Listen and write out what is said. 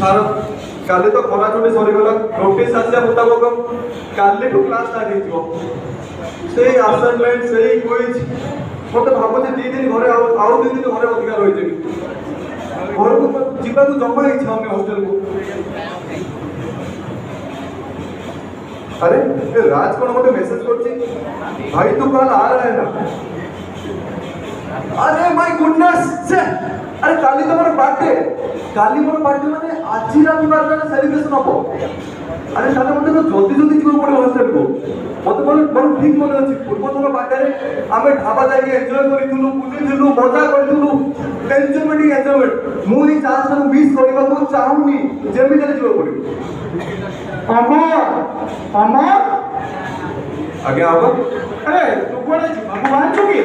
ଛାଡ଼ କାଲି ତ ଖରା ଛୁଟି ସରିଗଲା ନୋଟିସ୍ ଆସିବା ମୁତାବକ କାଲିଠୁ କ୍ଲାସ୍ ଷ୍ଟାର୍ଟ ହେଇଯିବ ସେଇ ଆସାଇନମେଣ୍ଟ ସେଇ କୁଇଜ୍ ମୋତେ ଭାବୁଛି 2 ଦିନ ଘରେ ଆଉ 2 ଦିନ ଘରେ ଅଧିକା ରହିଯିବି ଘରକୁ ଯିବାକୁ ଜମା ଇଚ୍ଛା ହଉନି ହଷ୍ଟେଲକୁ अरे ये राज कौन मुझे मैसेज करती भाई तू कल आ रहा है ना अरे माय गुडनेस से अरे काली तो मोर बर्थडे काली मोर बर्थडे माने आज रात बार सेलिब्रेशन हबो अरे ताले मते तो जल्दी जल्दी जीव पड़े हॉस्टल को मते मोर ठीक मने अछि पूर्व थोर बर्थडे आमे ढाबा जाके एन्जॉय करिथुलु बुलिथुलु मजा करिथुलु एन्जॉयमेंट मु ही चांस को मिस करबा को चाहुनी जेमि तले जीव पड़े अमर अमर आगे आओ अरे तू कोड़े छी भगवान छुकी